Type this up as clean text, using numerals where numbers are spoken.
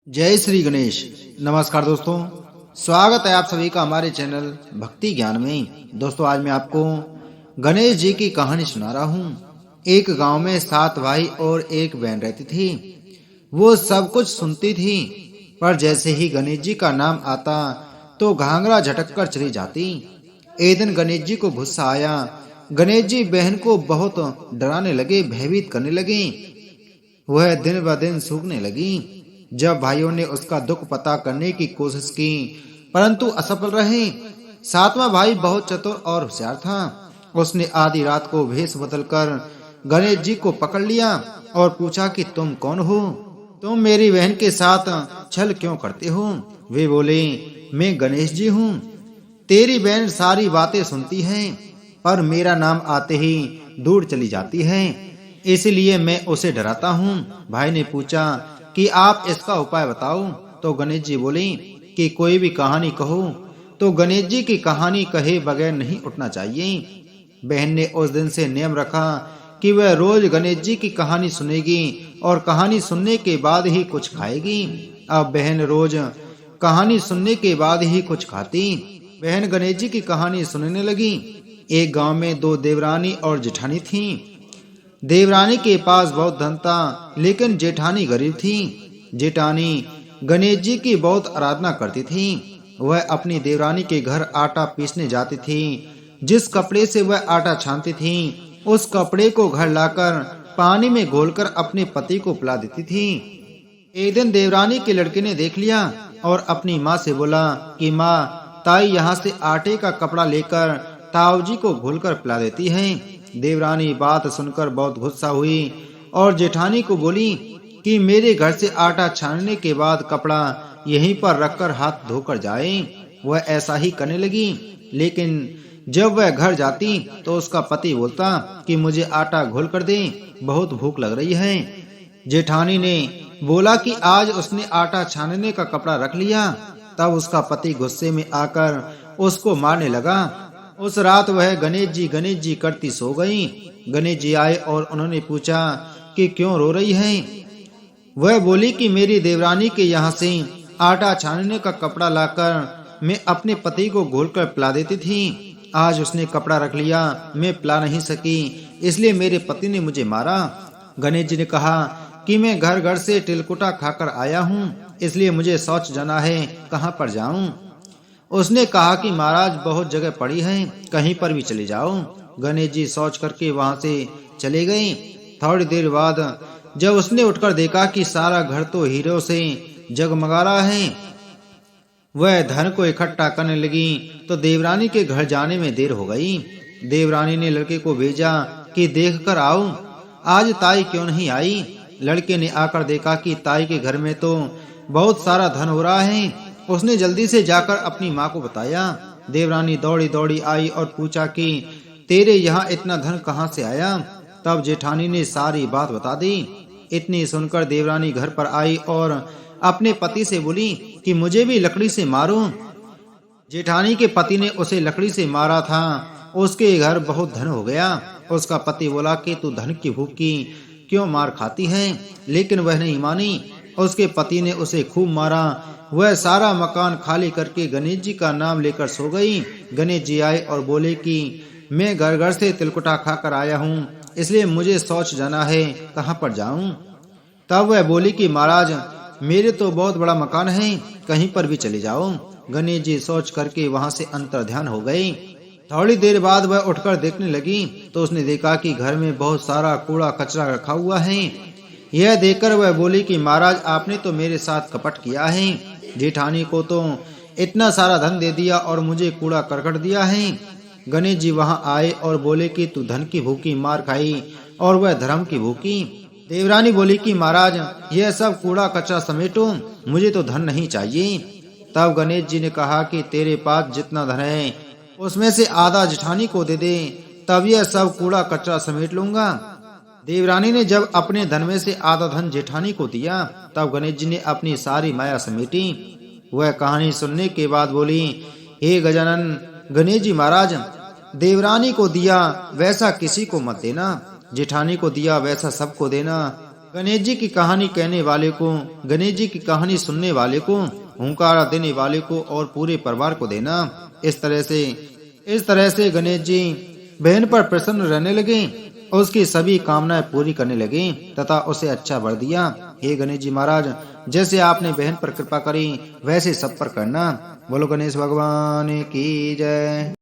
जय श्री गणेश। नमस्कार दोस्तों, स्वागत है आप सभी का हमारे चैनल भक्ति ज्ञान में। दोस्तों, आज मैं आपको गणेश जी की कहानी सुना रहा हूँ। एक गांव में 7 भाई और एक बहन रहती थी। वो सब कुछ सुनती थी, पर जैसे ही गणेश जी का नाम आता तो घाघरा झटक कर चली जाती। एक दिन गणेश जी को गुस्सा आया। गणेश जी बहन को बहुत डराने लगे, भयभीत करने लगे। वह दिन ब दिन सूखने लगी। जब भाइयों ने उसका दुख पता करने की कोशिश की, परंतु असफल रहे। 7वां भाई बहुत चतुर और होशियार था। उसने आधी रात को भेष बदलकर गणेश जी को पकड़ लिया और पूछा कि तुम कौन हो? तुम मेरी बहन के साथ छल क्यों करते हो? वे बोले, मैं गणेश जी हूँ। तेरी बहन सारी बातें सुनती है, पर मेरा नाम आते ही दूर चली जाती है, इसलिए मैं उसे डराता हूँ। भाई ने पूछा कि आप इसका उपाय बताओ। तो गणेश जी बोले कि कोई भी कहानी कहो। तो गणेश जी की कहानी कहे बगैर नहीं उठना चाहिए। बहन ने उस दिन से नियम रखा कि वह रोज गणेश जी की कहानी सुनेगी और कहानी सुनने के बाद ही कुछ खाएगी। अब बहन रोज कहानी सुनने के बाद ही कुछ खाती। बहन गणेश जी की कहानी सुनने लगी। एक गांव में 2 देवरानी और जेठानी थीं। देवरानी के पास बहुत धन था, लेकिन जेठानी गरीब थी। जेठानी गणेश जी की बहुत आराधना करती थी। वह अपनी देवरानी के घर आटा पीसने जाती थी। जिस कपड़े से वह आटा छानती थी, उस कपड़े को घर लाकर पानी में घोलकर अपने पति को पिला देती थी। एक दिन देवरानी के लड़के ने देख लिया और अपनी माँ से बोला कि माँ, ताई यहाँ से आटे का कपड़ा लेकर ताऊ जी को घोलकर पिला देती है। देवरानी बात सुनकर बहुत गुस्सा हुई और जेठानी को बोली कि मेरे घर से आटा छानने के बाद कपड़ा यहीं पर रखकर हाथ धोकर जाए। वह ऐसा ही करने लगी, लेकिन जब वह घर जाती तो उसका पति बोलता कि मुझे आटा घोल कर दे, बहुत भूख लग रही है। जेठानी ने बोला कि आज उसने आटा छानने का कपड़ा रख लिया। तब उसका पति गुस्से में आकर उसको मारने लगा। उस रात वह गणेश जी करती सो गई। गणेश जी आए और उन्होंने पूछा कि क्यों रो रही है? वह बोली कि मेरी देवरानी के यहाँ से आटा छानने का कपड़ा लाकर मैं अपने पति को घोलकर पिला देती थी। आज उसने कपड़ा रख लिया, मैं पिला नहीं सकी, इसलिए मेरे पति ने मुझे मारा। गणेश जी ने कहा कि मैं घर घर से तिलकुटा खाकर आया हूँ, इसलिए मुझे शौच जाना है, कहाँ पर जाऊँ? उसने कहा कि महाराज बहुत जगह पड़ी है, कहीं पर भी चले जाओ। गणेश जी सोच करके वहां से चले गए। थोड़ी देर बाद जब उसने उठकर देखा कि सारा घर तो हीरो से जगमगा रहा है, वह धन को इकट्ठा करने लगी तो देवरानी के घर जाने में देर हो गई। देवरानी ने लड़के को भेजा कि देख कर आओ, आज ताई क्यों नहीं आई। लड़के ने आकर देखा कि ताई के घर में तो बहुत सारा धन हो रहा है। उसने जल्दी से जाकर अपनी माँ को बताया। देवरानी दौड़ी दौड़ी आई और पूछा कि तेरे यहाँ इतना धन कहाँ से आया? तब जेठानी ने सारी बात बता दी। इतनी सुनकर देवरानी घर पर आई और अपने पति से बोली कि मुझे भी लकड़ी से मारो। जेठानी के पति ने उसे लकड़ी से मारा था, उसके घर बहुत धन हो गया। उसका पति बोला कि तू धन की भूख की क्यों मार खाती है? लेकिन वह नहीं मानी। उसके पति ने उसे खूब मारा। वह सारा मकान खाली करके गणेश जी का नाम लेकर सो गई। गणेश जी आए और बोले कि मैं घर घर से तिलकुटा खाकर आया हूँ, इसलिए मुझे शौच जाना है, कहाँ पर जाऊँ? तब वह बोली कि महाराज, मेरे तो बहुत बड़ा मकान है, कहीं पर भी चले जाओ। गणेश जी सोच करके वहां से अंतर्ध्यान हो गए। थोड़ी देर बाद वह उठकर देखने लगी तो उसने देखा कि घर में बहुत सारा कूड़ा कचरा रखा हुआ है। यह देखकर वह बोली कि महाराज, आपने तो मेरे साथ कपट किया है। जेठानी को तो इतना सारा धन दे दिया और मुझे कूड़ा करकट दिया है। गणेश जी वहां आए और बोले कि तू धन की भूखी मार खाई और वह धर्म की भूखी। देवरानी बोली कि महाराज, यह सब कूड़ा कचरा समेटो, मुझे तो धन नहीं चाहिए। तब गणेश जी ने कहा कि तेरे पास जितना धन है उसमें से आधा जेठानी को दे दे, तब यह सब कूड़ा कचरा समेट लूंगा। देवरानी ने जब अपने धन में से आधा धन जेठानी को दिया, तब गणेश जी ने अपनी सारी माया समेटी। वह कहानी सुनने के बाद बोली, हे गजानन गणेश जी महाराज, देवरानी को दिया वैसा किसी को मत देना, जेठानी को दिया वैसा सबको देना। गणेश जी की कहानी कहने वाले को, गणेश जी की कहानी सुनने वाले को, हुंकारा देने वाले को और पूरे परिवार को देना। इस तरह से गणेश जी बहन पर प्रसन्न रहने लगे और उसकी सभी कामनाएं पूरी करने लगे तथा उसे अच्छा वर दिया। हे गणेश जी महाराज, जैसे आपने बहन पर कृपा करी वैसे सब पर करना। बोलो गणेश भगवान की जय।